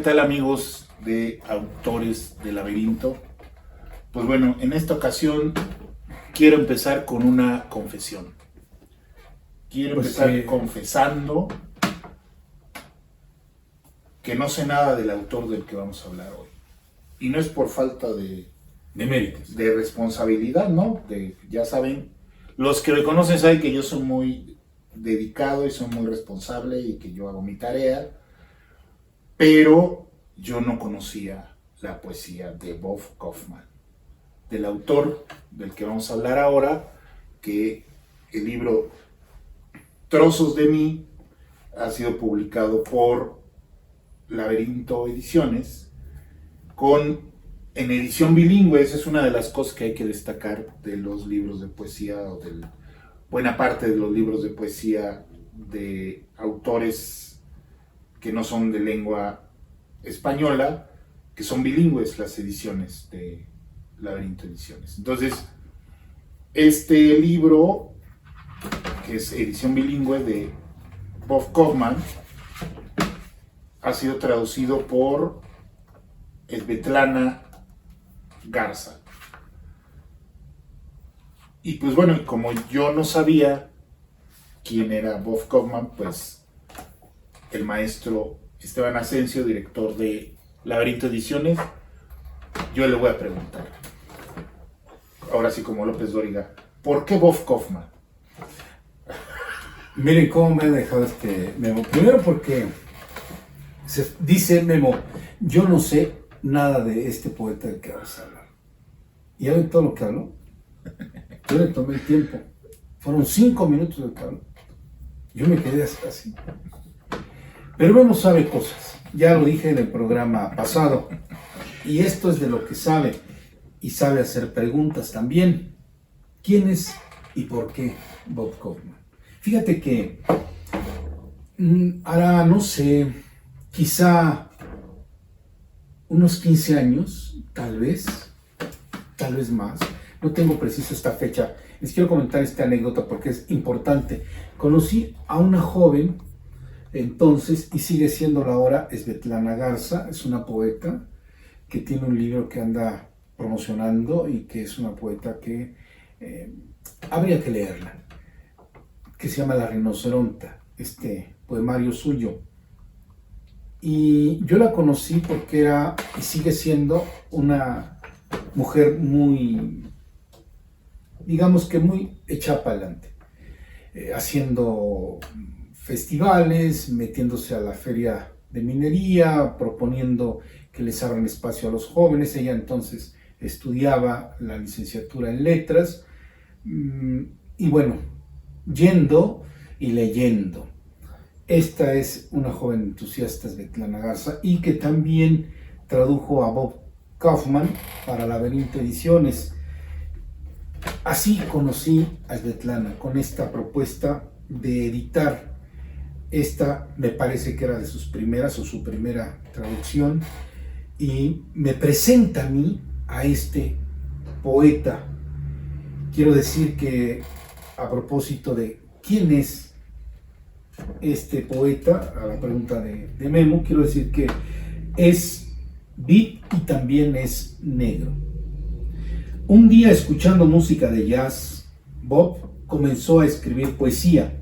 tal, amigos de Autores del Laberinto? Pues bueno, en esta ocasión quiero empezar con una confesión. Quiero empezar confesando que no sé nada del autor del que vamos a hablar hoy. Y no es por falta de méritos, de responsabilidad, ¿no? Ya saben, los que me conocen saben que yo soy muy dedicado y soy muy responsable y que yo hago mi tarea, pero yo no conocía la poesía de Bob Kaufman, del autor del que vamos a hablar ahora, que el libro Trozos de mí ha sido publicado por Laberinto Ediciones en edición bilingüe. Esa es una de las cosas que hay que destacar de los libros de poesía, o de buena parte de los libros de poesía de autores que no son de lengua española, que son bilingües las ediciones de Laberinto Ediciones. Entonces, este libro, que es edición bilingüe de Bob Kaufman, ha sido traducido por Svetlana Garza. Y pues bueno, como yo no sabía quién era Bob Kaufman, pues el maestro Esteban Asensio, director de Laberinto Ediciones, yo le voy a preguntar, ahora sí como López Dóriga, ¿por qué Bob Kaufman? Miren cómo me ha dejado este Memo. Primero porque dice Memo, yo no sé nada de este poeta del que vamos a hablar. ¿Y ya ven todo lo que habló? Yo le tomé el tiempo. Fueron 5 minutos de que habló. Yo me quedé así. Pero Memo sabe cosas. Ya lo dije en el programa pasado. Y esto es de lo que sabe. Y sabe hacer preguntas también. ¿Quién es y por qué Bob Kaufman? Fíjate que hará, no sé, quizá unos 15 años, tal vez más. No tengo preciso esta fecha. Les quiero comentar esta anécdota porque es importante. Conocí a una joven entonces, y sigue siendo la ahora, Svetlana Garza. Es una poeta que tiene un libro que anda promocionando y que es una poeta que habría que leerla, que se llama La Rinoceronta, este poemario suyo. Y yo la conocí porque era y sigue siendo una mujer muy, digamos que muy hecha para adelante, haciendo festivales, metiéndose a la feria de minería, proponiendo que les abran espacio a los jóvenes. Ella entonces estudiaba la licenciatura en letras, y bueno, yendo y leyendo. Esta es una joven entusiasta, Svetlana Garza, y que también tradujo a Bob Kaufman para Laberinto Ediciones. Así conocí a Svetlana, con esta propuesta de editar. Esta me parece que era de sus primeras o su primera traducción, y me presenta a mí, a este poeta. Quiero decir que, a propósito de quién es este poeta, a la pregunta de Memo, quiero decir que es beat y también es negro. Un día, escuchando música de jazz, Bob comenzó a escribir poesía.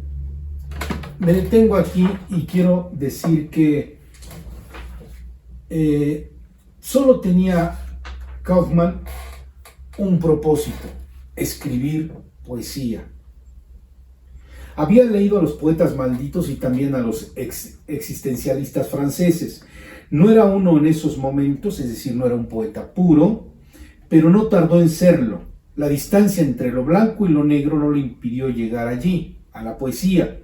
Me detengo aquí y quiero decir que solo tenía Kaufman un propósito: escribir poesía. Había leído a los poetas malditos y también a los existencialistas franceses. No era uno en esos momentos, es decir, no era un poeta puro, pero no tardó en serlo. La distancia entre lo blanco y lo negro no le impidió llegar allí, a la poesía.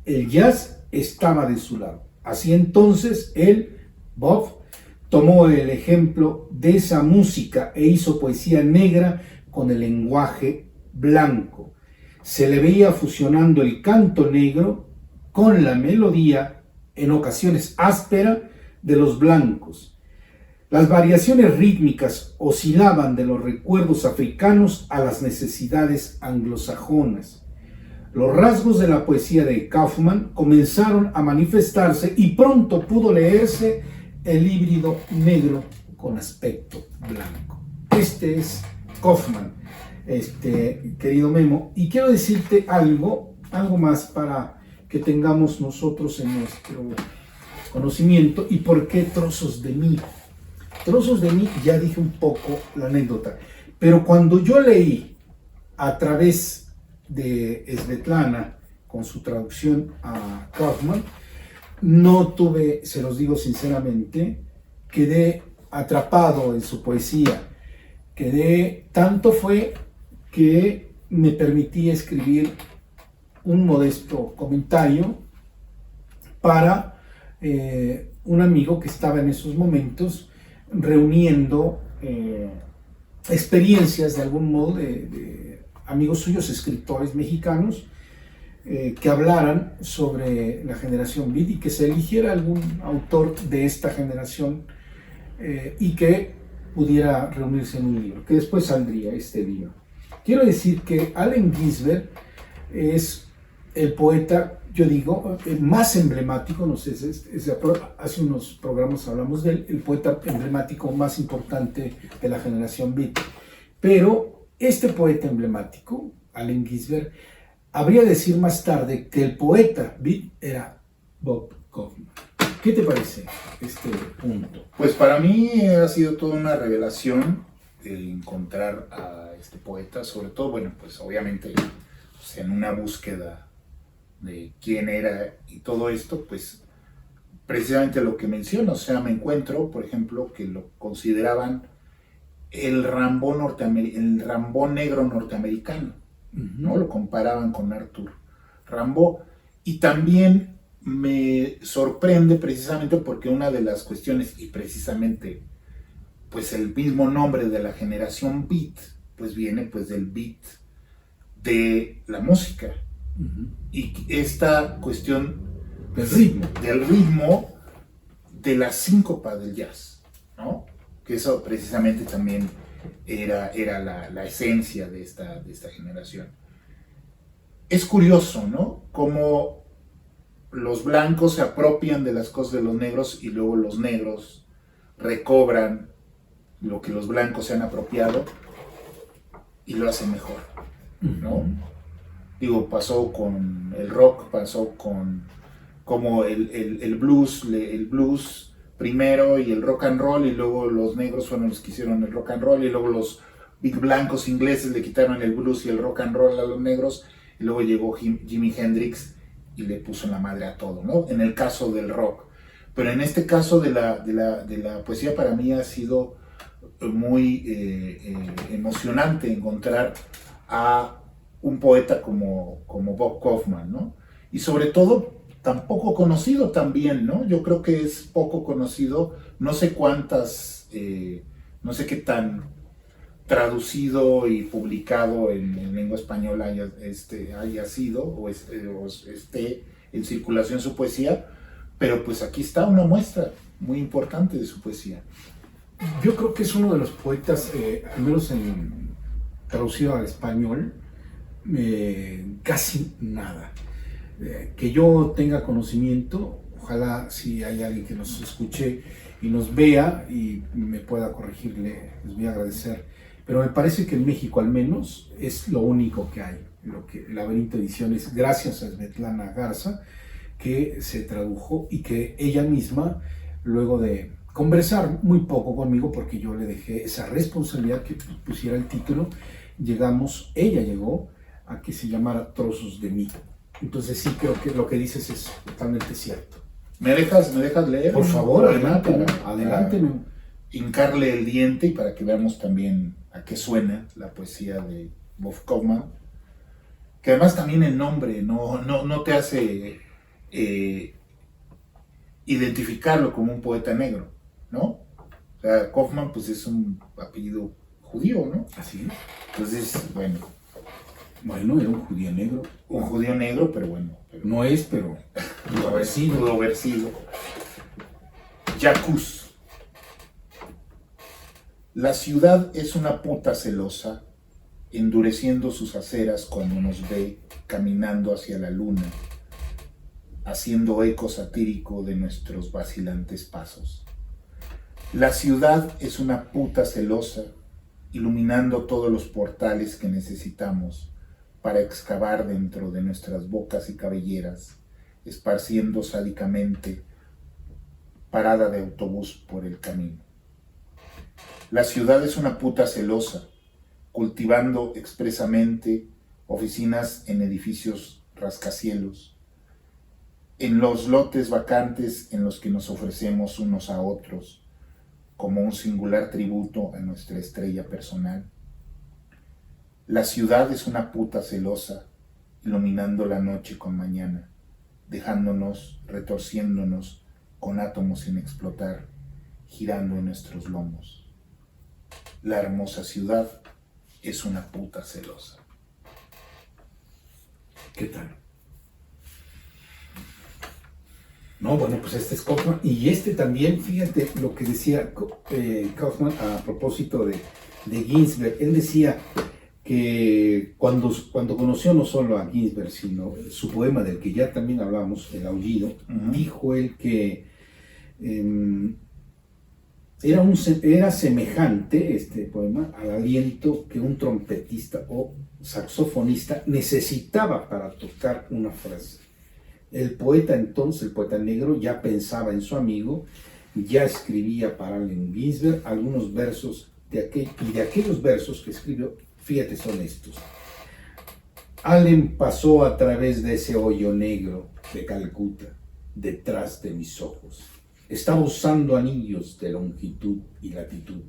El jazz estaba de su lado. Así entonces él, Bob, tomó el ejemplo de esa música e hizo poesía negra con el lenguaje blanco. Se le veía fusionando el canto negro con la melodía, en ocasiones áspera, de los blancos. Las variaciones rítmicas oscilaban de los recuerdos africanos a las necesidades anglosajonas. Los rasgos de la poesía de Kaufman comenzaron a manifestarse y pronto pudo leerse el híbrido negro con aspecto blanco. Este es Kaufman, querido Memo. Y quiero decirte algo más para que tengamos nosotros en nuestro conocimiento. ¿Y por qué Trozos de mí? Trozos de mí, ya dije un poco la anécdota, pero cuando yo leí a través de Svetlana con su traducción a Kaufman, no tuve, se los digo sinceramente, quedé atrapado en su poesía. Tanto fue que me permití escribir un modesto comentario para un amigo que estaba en esos momentos reuniendo experiencias de algún modo de amigos suyos, escritores mexicanos, que hablaran sobre la generación beat y que se eligiera algún autor de esta generación y que pudiera reunirse en un libro, que después saldría este libro. Quiero decir que Allen Ginsberg es el poeta, yo digo, el más emblemático, no sé, hace unos programas hablamos de él, el poeta emblemático más importante de la generación beat. Pero este poeta emblemático, Allen Ginsberg, habría de decir más tarde que el poeta beat era Bob Kaufman. ¿Qué te parece este punto? Pues para mí ha sido toda una revelación el encontrar a este poeta, sobre todo, bueno, pues obviamente pues, en una búsqueda de quién era y todo esto, pues precisamente lo que menciona, o sea, me encuentro, por ejemplo, que lo consideraban el Rimbaud negro norteamericano, ¿no? Lo comparaban con Arthur Rimbaud, y también me sorprende precisamente porque una de las cuestiones, y precisamente pues el mismo nombre de la generación beat, pues viene pues del beat de la música, y esta cuestión del ritmo de la síncopa del jazz, ¿no? Que eso precisamente también era la esencia de esta generación. Es curioso, ¿no? Cómo los blancos se apropian de las cosas de los negros y luego los negros recobran lo que los blancos se han apropiado y lo hacen mejor, ¿no? Digo, pasó con el rock, pasó con como el blues primero y el rock and roll, y luego los negros fueron los que hicieron el rock and roll, y luego los big blancos ingleses le quitaron el blues y el rock and roll a los negros, y luego llegó Jimi Hendrix y le puso en la madre a todo, ¿no? En el caso del rock. Pero en este caso de la poesía, para mí ha sido muy emocionante encontrar a un poeta como Bob Kaufman, ¿no? Y sobre todo tan poco conocido también, ¿no? Yo creo que es poco conocido, no sé cuántas, no sé qué tan traducido y publicado en lengua española haya sido o esté en circulación su poesía, pero pues aquí está una muestra muy importante de su poesía. Yo creo que es uno de los poetas, al menos traducido al español, casi nada. Que yo tenga conocimiento, ojalá si hay alguien que nos escuche y nos vea y me pueda corregirle, les voy a agradecer. Pero me parece que en México al menos es lo único que hay, lo que Laberinto Ediciones, gracias a Svetlana Garza, que se tradujo y que ella misma, luego de conversar muy poco conmigo, porque yo le dejé esa responsabilidad que pusiera el título, ella llegó a que se llamara Trozos de mí. Entonces sí creo que lo que dices es totalmente cierto. ¿Me dejas leer? Por favor, adelante. Hincarle el diente y para que veamos también a qué suena la poesía de Bob Kaufman, que además también el nombre no te hace identificarlo como un poeta negro, ¿no? O sea, Kaufman pues es un apellido judío, ¿no? Así es. Entonces, bueno, era un judío negro. Un judío negro, pero bueno. No es, pero pudo haber sido. Yacuz. La ciudad es una puta celosa, endureciendo sus aceras cuando nos ve caminando hacia la luna, haciendo eco satírico de nuestros vacilantes pasos. La ciudad es una puta celosa, iluminando todos los portales que necesitamos para excavar dentro de nuestras bocas y cabelleras, esparciendo sádicamente parada de autobús por el camino. La ciudad es una puta celosa, cultivando expresamente oficinas en edificios rascacielos, en los lotes vacantes en los que nos ofrecemos unos a otros, como un singular tributo a nuestra estrella personal. La ciudad es una puta celosa, iluminando la noche con mañana, dejándonos, retorciéndonos con átomos sin explotar, girando en nuestros lomos. La hermosa ciudad es una puta celosa. ¿Qué tal? No, bueno, pues este es Kaufman. Y este también, fíjate lo que decía Kaufman a propósito de Ginsberg. Él decía que cuando conoció no solo a Ginsberg, sino su poema del que ya también hablamos, El Aullido, dijo él que era semejante este poema al aliento que un trompetista o saxofonista necesitaba para tocar una frase. El poeta entonces, el poeta negro, ya pensaba en su amigo, ya escribía para Allen Ginsberg algunos versos y de aquellos versos que escribió, fíjate, son estos. Allen pasó a través de ese hoyo negro de Calcuta, detrás de mis ojos. Estaba usando anillos de longitud y latitud.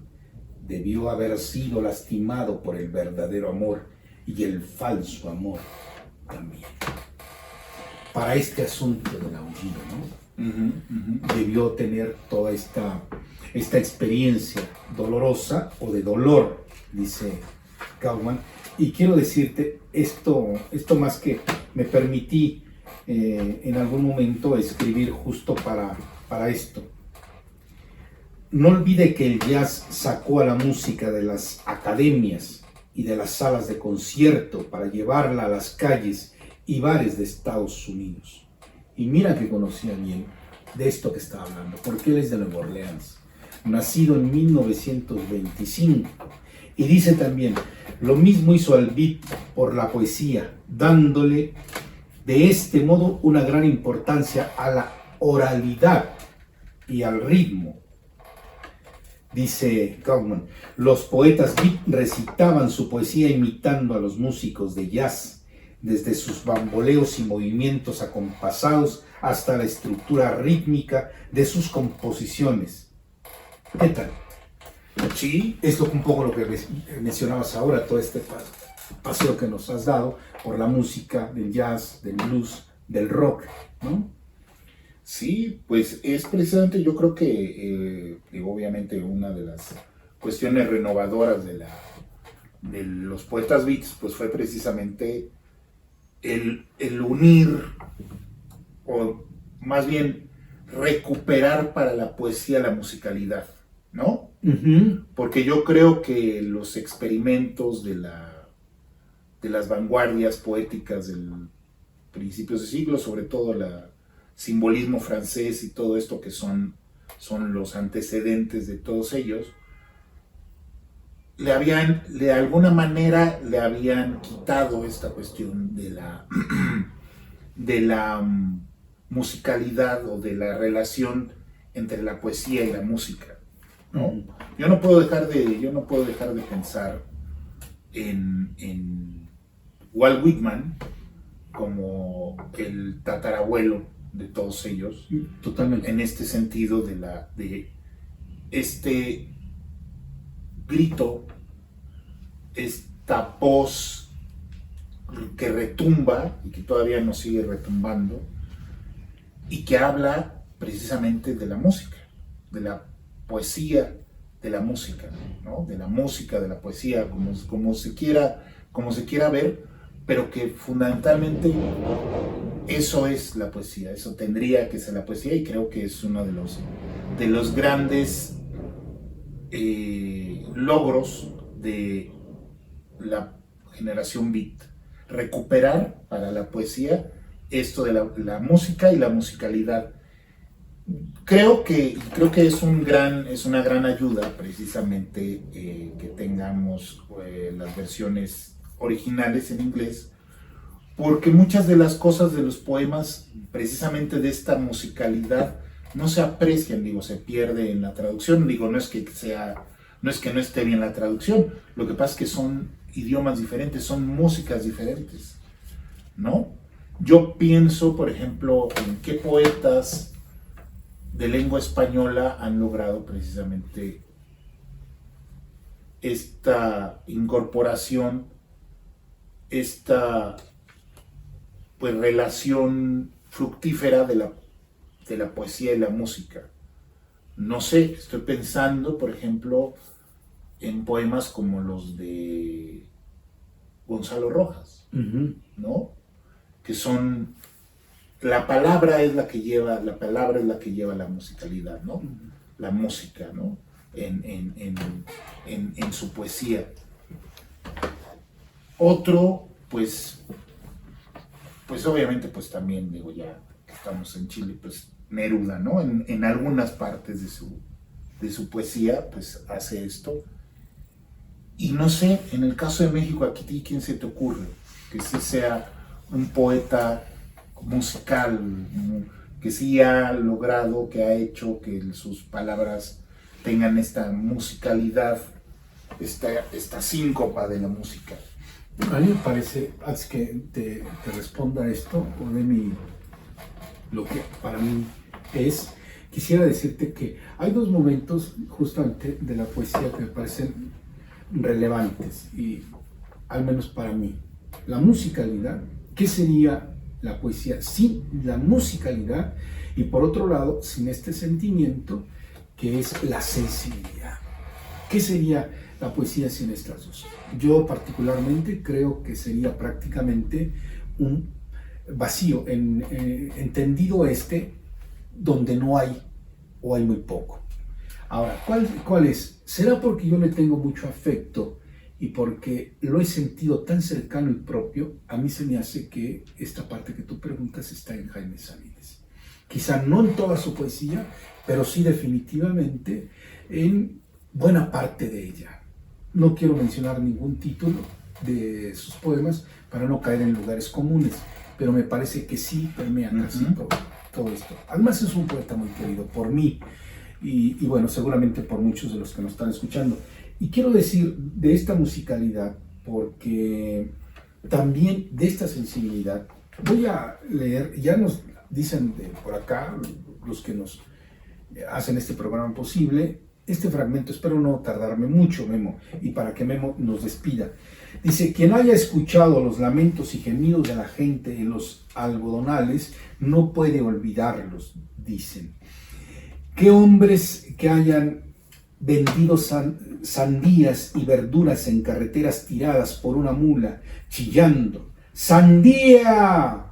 Debió haber sido lastimado por el verdadero amor y el falso amor también. Para este asunto del Aullido, ¿no? Debió tener toda esta experiencia dolorosa o de dolor, dice Kaufman. Y quiero decirte, esto más que me permití en algún momento escribir justo para esto. No olvide que el jazz sacó a la música de las academias y de las salas de concierto para llevarla a las calles y bares de Estados Unidos. Y mira que conocía bien de esto que está hablando, porque él es de Nueva Orleans, nacido en 1925. Y dice también, lo mismo hizo al beat por la poesía, dándole de este modo una gran importancia a la oralidad y al ritmo. Dice Kaufman, los poetas beat recitaban su poesía imitando a los músicos de jazz, desde sus bamboleos y movimientos acompasados hasta la estructura rítmica de sus composiciones. ¿Qué tal? Sí, Esto es un poco lo que mencionabas ahora, todo este paseo que nos has dado por la música del jazz, del blues, del rock, ¿no? sí, pues es precisamente, yo creo que, obviamente, una de las cuestiones renovadoras de los poetas beats, pues fue precisamente el unir, o más bien recuperar para la poesía la musicalidad, ¿no? Porque yo creo que los experimentos de las vanguardias poéticas del principios de siglo, sobre todo el simbolismo francés y todo esto que son los antecedentes de todos ellos, de alguna manera le habían quitado esta cuestión de la musicalidad o de la relación entre la poesía y la música, ¿no? Yo no puedo dejar de pensar en Walt Whitman como el tatarabuelo de todos ellos, Totalmente. en este sentido de este grito, esta voz que retumba y que todavía nos sigue retumbando y que habla precisamente de la música, de la poesía de la música, ¿no? De la música, de la poesía, como se quiera ver, pero que fundamentalmente eso es la poesía, eso tendría que ser la poesía, y creo que es uno de los grandes logros de la generación beat, recuperar para la poesía esto de la música y la musicalidad. Creo que es una gran ayuda precisamente que tengamos las versiones originales en inglés, porque muchas de las cosas de los poemas, precisamente de esta musicalidad, no se aprecian, digo, se pierde en la traducción. Digo, no es que no esté bien la traducción, lo que pasa es que son idiomas diferentes, son músicas diferentes, ¿no? Yo pienso, por ejemplo, en qué poetas de lengua española han logrado precisamente esta incorporación, esta pues relación fructífera de la poesía y la música. No sé, estoy pensando, por ejemplo, en poemas como los de Gonzalo Rojas, ¿no? Que son, la palabra es la que lleva la musicalidad, ¿no? La música, ¿no? En su poesía. Otro, pues obviamente, pues también, digo, ya que estamos en Chile, pues Neruda, ¿no? En algunas partes de su poesía, pues hace esto. Y no sé, en el caso de México, aquí, ¿quién se te ocurre? Que sí sea un poeta musical, que sí ha logrado, que ha hecho que sus palabras tengan esta musicalidad, esta síncopa de la música. A mí me parece, antes que te responda esto, o de lo que para mí es, quisiera decirte que hay dos momentos justamente de la poesía que me parecen relevantes, y al menos para mí. La musicalidad, ¿qué sería la poesía sin la musicalidad? Y por otro lado, sin este sentimiento que es la sensibilidad. ¿Qué sería la poesía sin estas dos? Yo particularmente creo que sería prácticamente un vacío, entendido donde no hay o hay muy poco. Ahora, ¿cuál es? ¿Será porque yo le tengo mucho afecto y porque lo he sentido tan cercano y propio? A mí se me hace que esta parte que tú preguntas está en Jaime Sabines. Quizá no en toda su poesía, pero sí definitivamente en buena parte de ella. No quiero mencionar ningún título de sus poemas para no caer en lugares comunes, pero me parece que sí permea casi todo esto. Además es un poeta muy querido por mí y bueno, seguramente por muchos de los que nos están escuchando. Y quiero decir de esta musicalidad, porque también de esta sensibilidad, voy a leer, ya nos dicen por acá, los que nos hacen este programa posible, este fragmento. Espero no tardarme mucho, Memo, y para que Memo nos despida. Dice: quien haya escuchado los lamentos y gemidos de la gente en los algodonales no puede olvidarlos, dicen. ¿Qué hombres que hayan vendido sandías y verduras en carreteras tiradas por una mula, chillando ¡sandía!,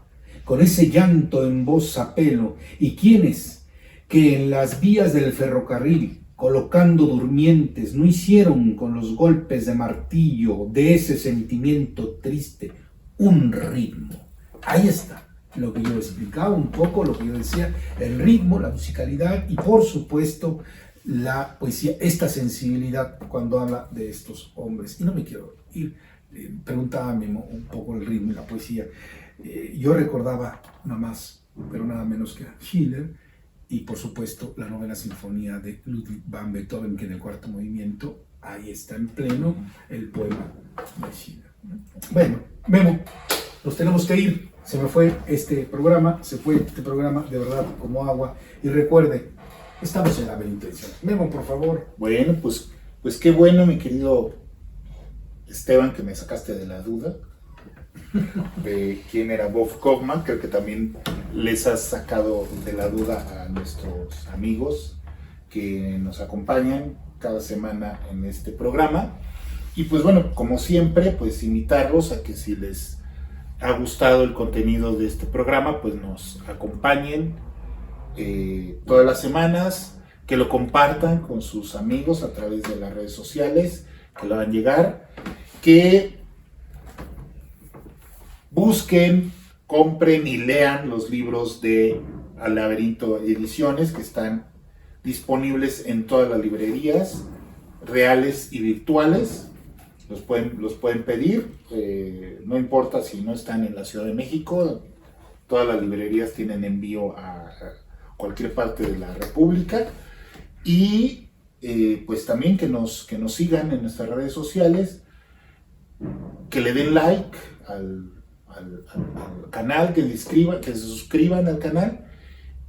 con ese llanto en voz a pelo? ¿Y quiénes que en las vías del ferrocarril, colocando durmientes, no hicieron con los golpes de martillo de ese sentimiento triste un ritmo? Ahí está lo que yo explicaba un poco, lo que yo decía, el ritmo, la musicalidad y por supuesto la poesía, esta sensibilidad cuando habla de estos hombres. Y no me quiero ir, preguntaba Memo un poco el ritmo y la poesía. Yo recordaba nada más, pero nada menos que a Schiller, y por supuesto la novena sinfonía de Ludwig van Beethoven, que en el cuarto movimiento ahí está en pleno el poema de Schiller. Bueno, Memo, nos tenemos que ir. Se me fue este programa, de verdad como agua. Y recuerde, estamos en la Benintención. Memo, por favor. Bueno, pues qué bueno, mi querido Esteban, que me sacaste de la duda de quién era Bob Kaufman. Creo que también les has sacado de la duda a nuestros amigos que nos acompañan cada semana en este programa. Y pues bueno, como siempre, pues invitarlos a que si les ha gustado el contenido de este programa, pues nos acompañen todas las semanas, que lo compartan con sus amigos a través de las redes sociales, que lo hagan llegar, que busquen, compren y lean los libros de al Laberinto Ediciones, que están disponibles en todas las librerías reales y virtuales. Los pueden pedir, no importa si no están en la Ciudad de México, todas las librerías tienen envío a cualquier parte de la República. Y pues también que nos sigan en nuestras redes sociales, que le den like al canal, que se suscriban al canal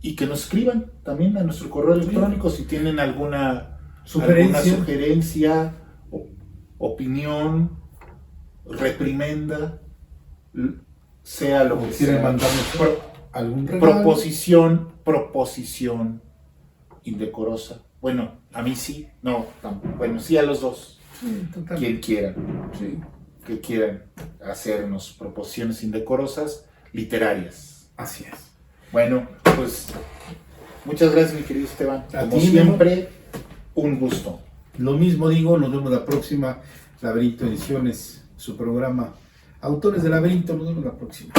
y que nos escriban también a nuestro correo electrónico si tienen alguna sugerencia, opinión, reprimenda, sea lo que quieren sea. mandarnos algún regalo. Proposición indecorosa. Bueno, a mí sí, no, bueno, sí a los dos. Sí, total. Quien quieran. Sí. Que quieran hacernos proposiciones indecorosas literarias. Así es. Bueno, pues muchas gracias, mi querido Esteban. A Como ti, siempre, un gusto. Lo mismo digo, nos vemos la próxima. Laberinto Ediciones, su programa. Autores de Laberinto, nos vemos la próxima.